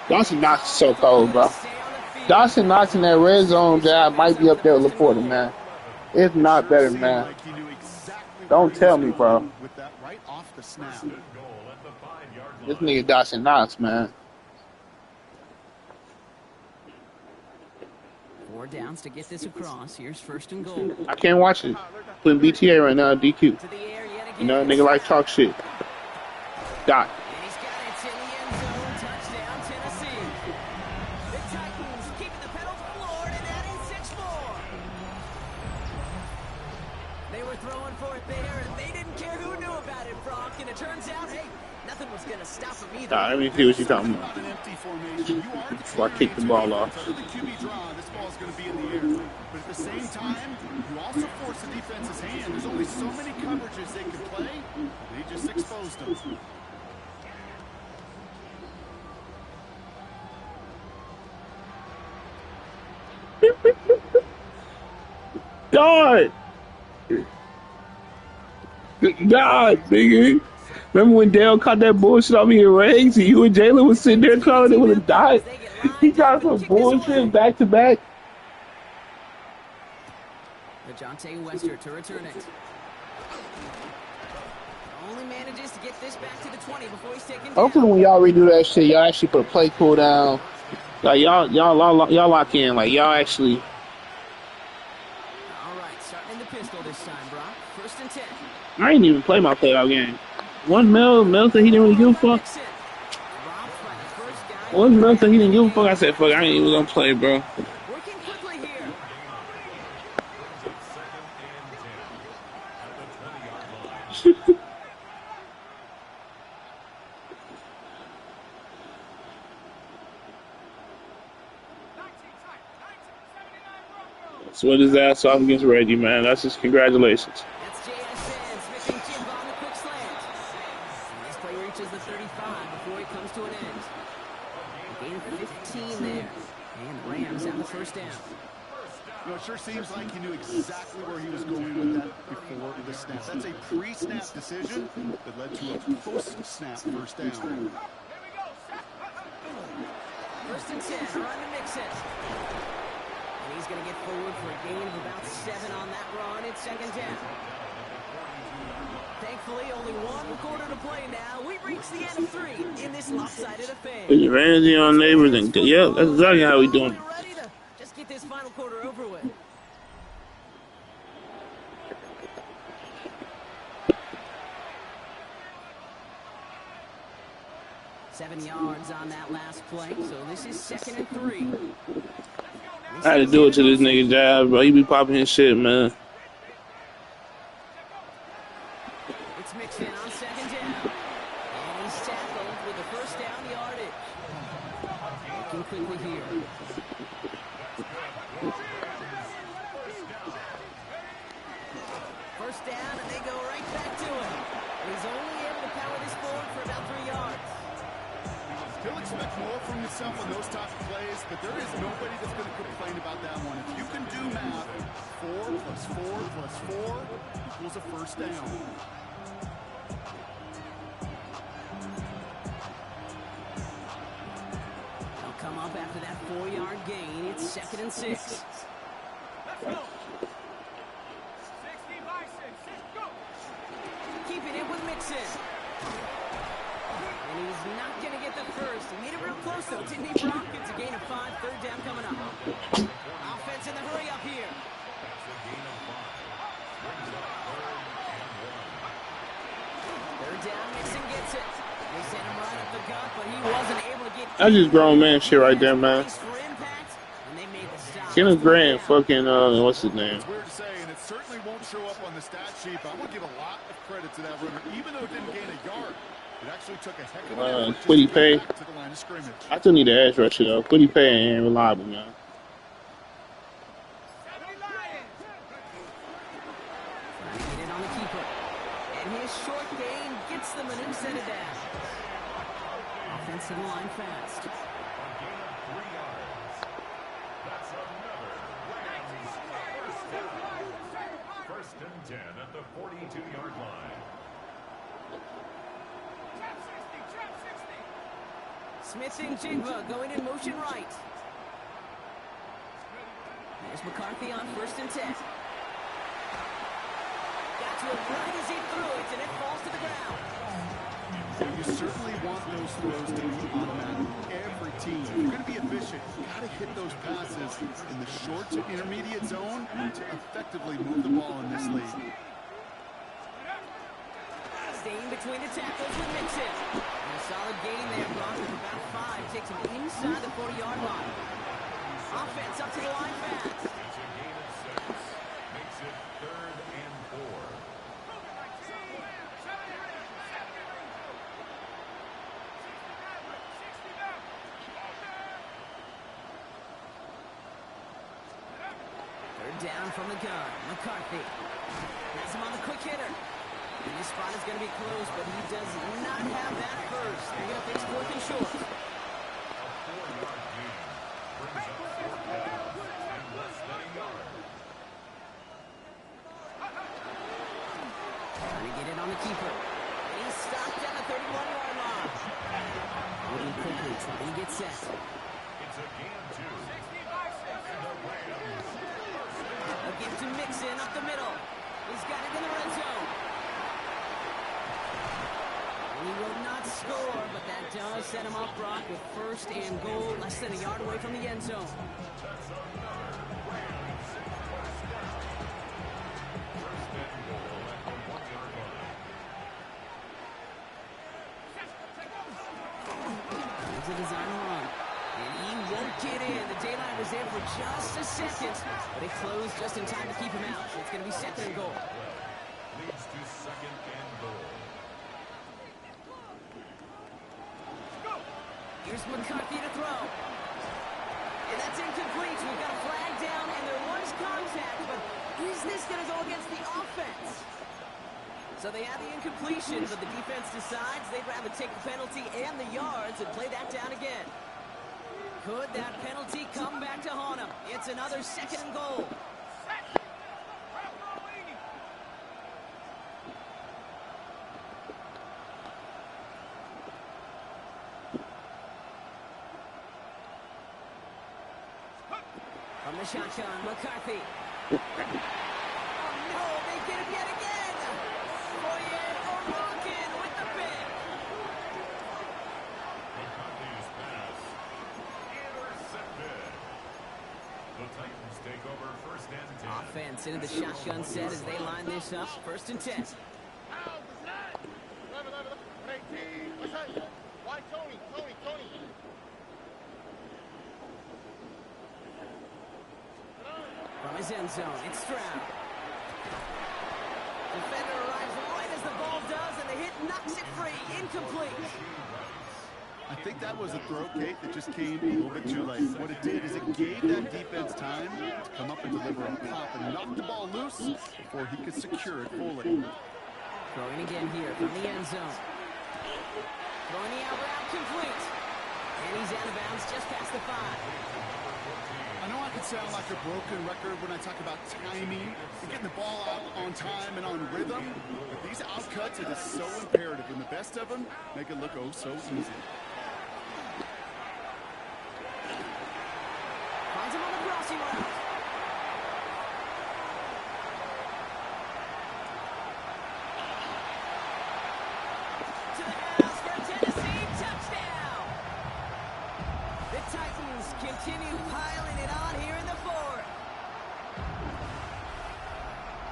Dawson Knox is so cold, bro. Stay on the field. Dawson Knox in that red zone job might be up there with Laporta, man. If not better, Seemed man. like he knew exactly Don't where he tell was me, bro. going with that right off the snap. This nigga Dawson Knox, man. 4 downs to get this across. Here's first and goal. I can't watch it. Putting BTA right now, DQ. To the air yet again. You know, nigga like talk shit. Dot. And he's got it in the end zone. Touchdown, Tennessee. The Titans keeping the pedal floored and adding 6 more. They were throwing for it there, and they didn't care who knew about it, Brock. And it turns out, hey, nothing was going to stop them either. Let me see what you talking about. An empty formation. You are Before I kick the ball off. because of the QB draw, this ball is going to be in the air. But at the same time, you also force the defense's hand. There's only so many coverages they can play. They just exposed them. God! God, nigga. Remember when Dale caught that bullshit on me in Regs and you and Jalen was sitting there calling it with a dot? He got some bullshit back to back. DeJounte Wester to return it. Only manages to get this back to the 20 before he's taken down. Hopefully when y'all redo that shit, y'all actually put a play cooldown. Like y'all lock in. Like y'all actually. All right, starting in the pistol this time, Brock. First and 10. I ain't even play my playoff game. Mel said he didn't really give a fuck. Mixon. Dropped by the first guy. Mel said he didn't give a fuck. I said fuck. I ain't even gonna play, bro. Working quickly here. Broncos. Sweat his ass off against Reggie, man. That's just congratulations. That's JSN. Smith and Jim on the quick slant. And this play reaches the 35 before it comes to an end. Gain of 15 there. And the Rams have the first down. You know, it sure seems like he knew exactly where he was going with that before the snap. That's a pre-snap decision that led to a post-snap first down. First and 10, run to Mixon. And he's going to get forward for a gain of about 7 on that run. It's second down. Thankfully, only 1 quarter to play now. We've reached the end of 3 in this lopsided affair. Put your Ramsey on neighbors and yeah, that's exactly how we doing. We're ready to just get this final quarter over with. Seven yards on that last play, so this is second and 3. I had to do it to this nigga jab, bro. He be popping his shit, man. It's Mixon on second down. And he's tackled with the first down yardage. Looking quickly here. first down, and they go right back to him. He's only able to power this forward for about 3 yards. He'll expect more from himself on those type of plays, but there is nobody that's going to complain about that one. If you can do math, 4 plus 4 plus 4 equals a first down. They'll come up after that 4-yard gain. It's 2nd and 6. Let's go. 60 by 6. Go. Keeping it with Mixon. And he's not going to get the first. He made it real close, though, didn't he, Brock? It's a gain of 5, 3rd down coming up. Offense in the hurry up here. That's a gain of 5. Brings up 3rd and 1. 3rd down, Mixon gets it. They sent him right up the gut, but he wasn't able to get... That's just grown man shit right there, man. For impact, and they made the stop. Kenneth Grant, fucking, what's his name? It's weird to say, and it certainly won't show up on the stat sheet, but I'm going to give a lot of credit to that runner. Even though it didn't gain a yard, it actually took a heck of an effort Quiddy just to Pay. get back to the line of scrimmage. I still need to edge rusher, though. Quiddy Pay ain't reliable, man. 70 Lions. Trying to get it on the keeper. And his short gain gets them a new set of downs. Offensive line fast. A gain of 3 yards. That's another Rams first down. 1st and 10 at the 42-yard line. Trap 60. Trap 60. Smith and Jigba going in motion right. There's McCarthy on 1st and 10. Got to it right as he threw it, and it falls to the ground. You certainly want those throws to be automatic. Every team, if you're going to be efficient, you got to hit those passes in the short to intermediate zone to effectively move the ball in this league. Staying between the tackles with Mixon. And a solid gain there, Brock, with about 5. Takes him inside the 40-yard line. Offense up to the line fast. It's a gain of 6. Makes it 3rd and 4. Down from the gun, McCarthy. Has him on the quick hitter. And this spot is going to be close, but he does not have that first. They're going to face 4th and short. A 4-yard gain. Brings up 4th down and less than a yard. Trying to get it on the keeper. And he's stopped at the 31-yard line. Moving quickly, trying to get set. It's a gain of 2. 60 by 6. And the Rams A give to Mixon up the middle. He's got it in the red zone. And he will not score, but that does set him up, Brock, with 1st and goal, less than a yard away from the end zone. That's another Rams first down. 1st and goal at the 1-yard line. It's a design run. And he won't get in. The daylight was there for just a second, but it closed just in time to keep him out. So it's going to be 2nd and goal. Leads to 2nd and goal. Here's McCarthy to throw. And that's incomplete. We've got a flag down, and there was contact, but is this going to go against the offense? So they have the incompletion, but the defense decides they'd rather take the penalty and the yards and play that down again. Could that penalty come back to haunt him? It's another 2nd and goal. From the shotgun, McCarthy. Oh no, they get him yet again. Boyer O'Rourke with the pick. McCarthy's pass intercepted. The Titans take over 1st and 10. Offense into the shotgun set as they line this up. 1st and 10. 11, 18. What's that? Why Tony? From his end zone, it's Stroud. Defender arrives right as the ball does, and the hit knocks it free. Incomplete. I think that was a throw, Kate, that just came a little bit too late. What it did is it gave that defense time to come up and deliver a pop and knock the ball loose before he could secure it fully. Throwing again here from the end zone. Throwing the out route complete. And he's out of bounds just past the 5. I know I could sound like a broken record when I talk about timing and getting the ball out on time and on rhythm, but these out cuts, it is so imperative, and the best of them make it look oh so easy. Finds him on the crossing route. To the house for a Tennessee touchdown. The Titans continue piling it on here in the 4th.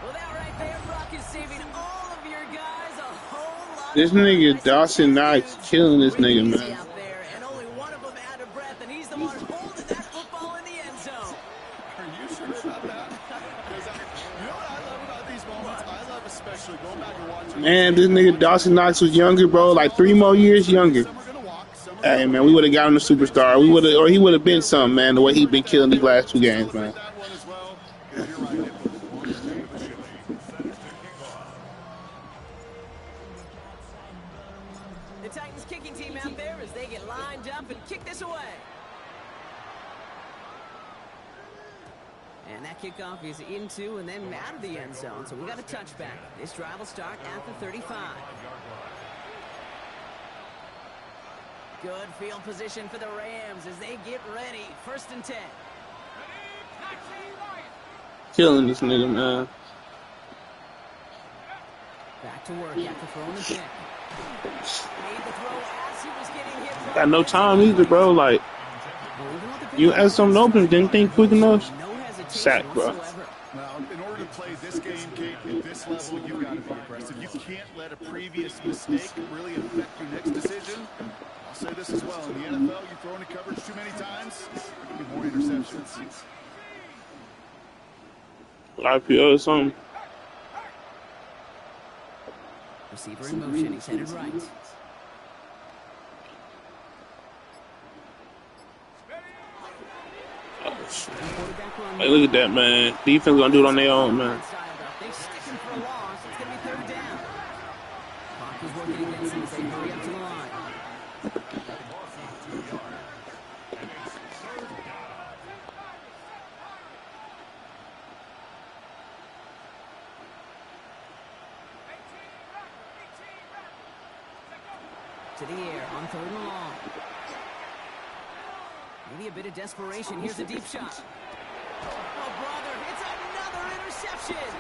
Well, that right there, Brock, is saving all of your guys a whole lot. This nigga Dawson Knox killing this nigga, man. Out there, and only one of them out of breath, and he's the one holding that football in the end zone. Are you sure about that? Because you know what I love about these moments? I love especially going back and watching. Man, this nigga Dawson Knox was younger, bro. Like 3 more years younger. Some are gonna walk, some are Hey, gonna man, we would have got him the superstar. We would have, or he would have been something, man. The way he been killing these last 2 games, man. that one as well. You're right, it was. The Titans kicking team out there as they get lined up and kick this away. And that kickoff is into and then out of the end zone. So we got a touchback. This drive will start at the 35. Good field position for the Rams as they get ready. 1st and 10. Killing this nigga, man. Back to work after throwing the pick. Made the throw as he was getting hit. Got no time either, bro. Like, you had something open, didn't think quick enough. No hesitation Sack, bro. whatsoever. Well, in order to play this game, Kate, at this level, you've got to be aggressive. You can't let a previous mistake really affect your next decision. I'll say this as well. In the NFL, you throw into coverage too many times, you get more interceptions. IPO or something. Receiver in motion. He's headed right. Quarterback run. Hey, look at that, man. Defense gonna do it on their own, man. They stick him for a loss. It's going to be 3rd down. Clock is working against him as they hurry up to the line. To the air on 3rd and long. Maybe a bit of desperation. Here's a deep shot. Oh, brother, it's another interception.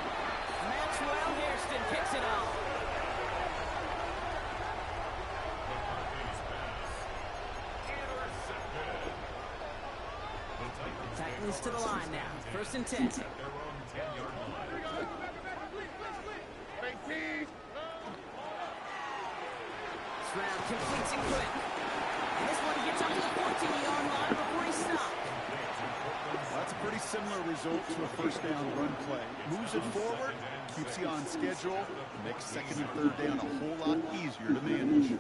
Maxwell Hairston picks it off. Titans to the line now. 1st and 10. Stroud completes it quick. And this one gets up to the 14-yard line before he stopped. That's a pretty similar result to a 1st down run play. Moves it forward, keeps you on schedule, makes 2nd and 3rd down a whole lot easier to manage.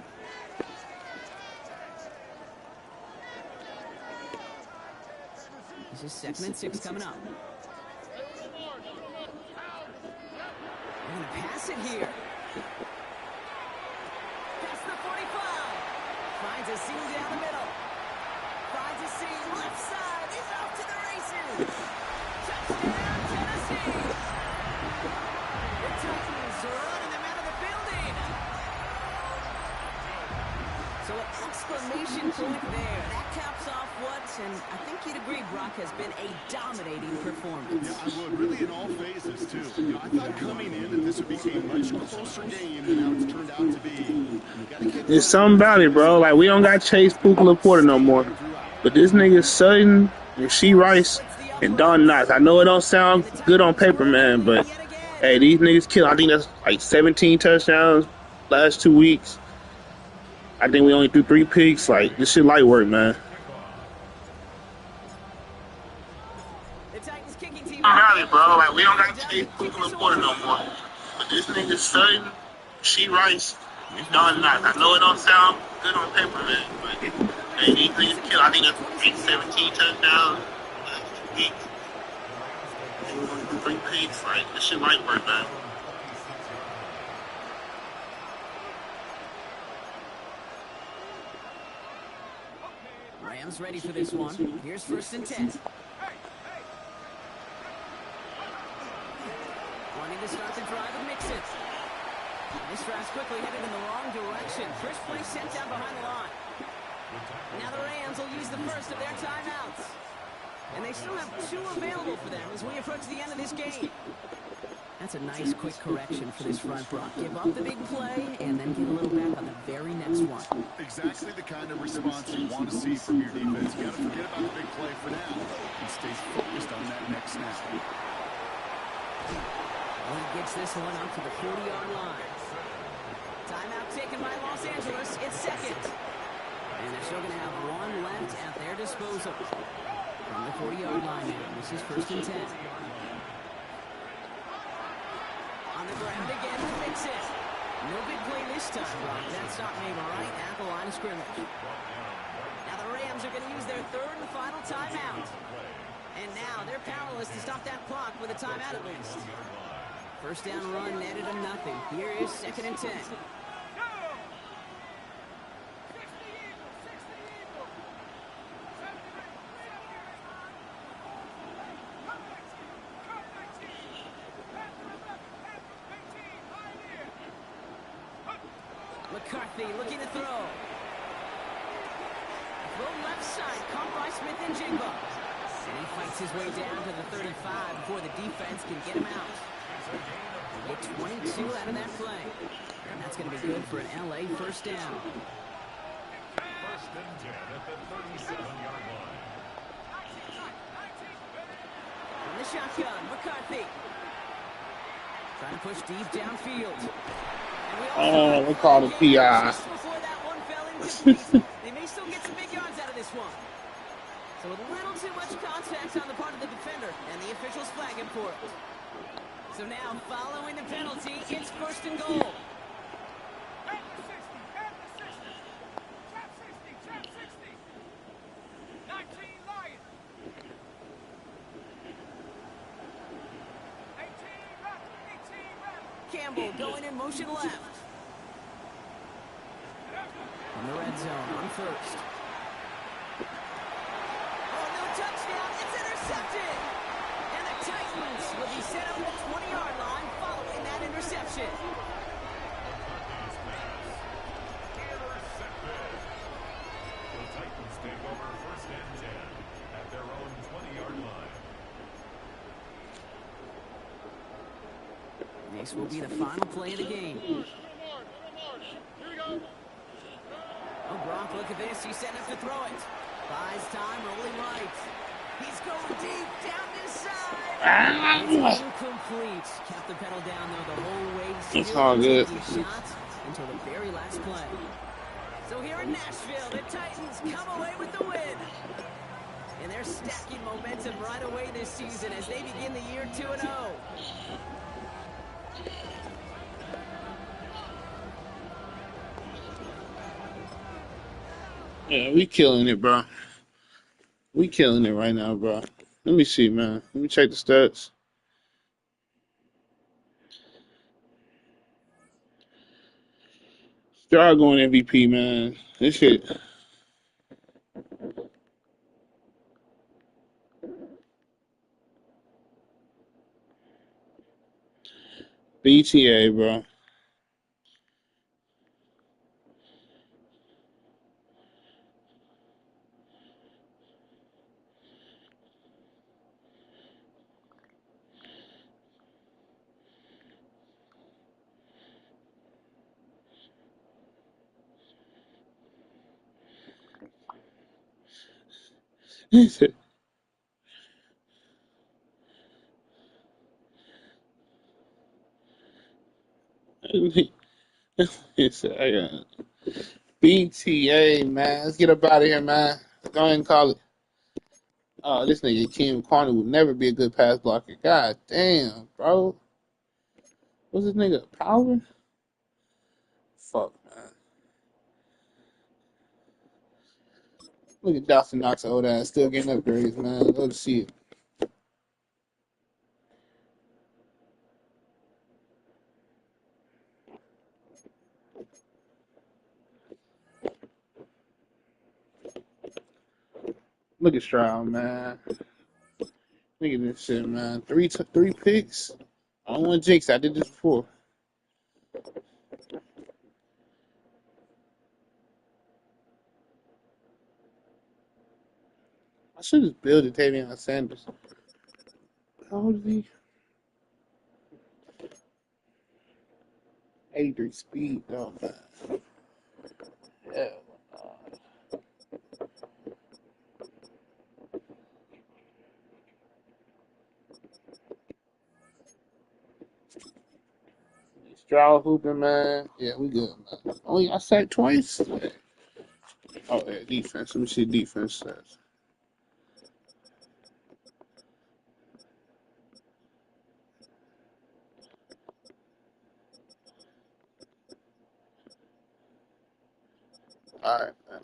This is 2nd and 6 coming up. They're going to pass it here. Past the 45. Finds a seam down the middle. Finds a seam left side. He's off to the races. Touchdown, Tennessee. The Titans are running them out of the building. So an exclamation point there. That caps off what, and I think you'd agree, Brock, has been a dominating performance. Yeah, I would. Really in all phases, too. You know, I thought coming in that this would be a much closer game than how it's turned out to be. There's something about it, bro. Like, we don't got Chase Puka Laporta no more. But this nigga Sutton, Rasheed Rice, and Don Knotts. I know it don't sound good on paper, man, but hey, these niggas kill. I think that's like 17 touchdowns last 2 weeks. I think we only threw 3 picks. Like, this shit light work, man. About it, bro. Like, we don't got Chase Puka Laporta no more. But this nigga Sutton, Rasheed Rice, No, it's not. I know it don't sound good on paper, man, but he's a killer. I think that's 17 touchdowns. 3 picks. Like, this shit might work, man. Rams ready for this one. Here's 1st and 10. Wanting to start the drive and mix it. This drive's quickly headed in the wrong direction. First play sent down behind the line. Now the Rams will use the first of their timeouts. And they still have 2 available for them as we approach the end of this game. That's a nice quick correction for this front, Brock. Give up the big play and then get a little back on the very next one. Exactly the kind of response you want to see from your defense. You got to forget about the big play for now and stay focused on that next snap. He gets this one up to the 40-yard line. Timeout taken by Los Angeles. It's 2nd. And they're still going to have 1 left at their disposal. From the 40-yard line now, this is 1st and 10. On the ground again to mix it. No big play this time, Brock. That stop made right at the line of scrimmage. Now the Rams are going to use their 3rd and final timeout. And now they're powerless to stop that clock with a timeout at least. First down run netted them nothing. Here is 2nd and 10. McCarthy looking to throw. Throw left side, caught by Smith and Jigba. And he fights his way down to the 35 before the defense can get him out. They get 22 out of that play. And that's going to be good for an LA first down. 1st and 10 at the 37-yard line. From the shotgun, McCarthy. Trying to push deep downfield. Oh, we call it PI. They may still get some big yards out of this one. So a little too much contact on the part of the defender, and the officials flag him for it. So now, following the penalty, it's 1st and goal. At the 60, at the 60. Trap 60, trap 60. 19 Lions. 18 Raptors, 18 Raptors. Campbell going in motion left. In the red zone on 1st. Oh, no touchdown. It's intercepted. And the Titans will be set up at the 20-yard line following that interception. Intercepted. The Titans take over 1st and 10 at their own 20-yard line. This will be the final play of the game. Here we go. Oh, Brock, look at this. He's setting up to throw it. Buys time, rolling right. He's going deep, down this side. It's incomplete. Kept the pedal down, though, the whole way. It's all good. Shots until the very last play. So here in Nashville, the Titans come away with the win. And they're stacking momentum right away this season as they begin the year 2-0. Yeah, we killing it, bro. We killing it right now, bro. Let me see, man. Let me check the stats. Stroud going MVP, man. This shit. BTA, bro. He said, he said, I got BTA, man. Let's get up out of here, man. Go ahead and call it. Oh, this nigga Kim Carney would never be a good pass blocker. God damn, bro. What's this nigga? Power? Fuck, man. Look at Dawson Knox, old ass, still getting upgrades, man. Let's see it. Look at Stroud, man. Look at this shit, man. Three picks. I don't want jinx. I did this before. I should just build a Tavion Sanders. How old is he? 83 speed, though, man. Yeah. Stroud hooping, man. Yeah, we good, man. Oh, I sacked twice. Oh, yeah, defense. Let me see defense stats. All right, man.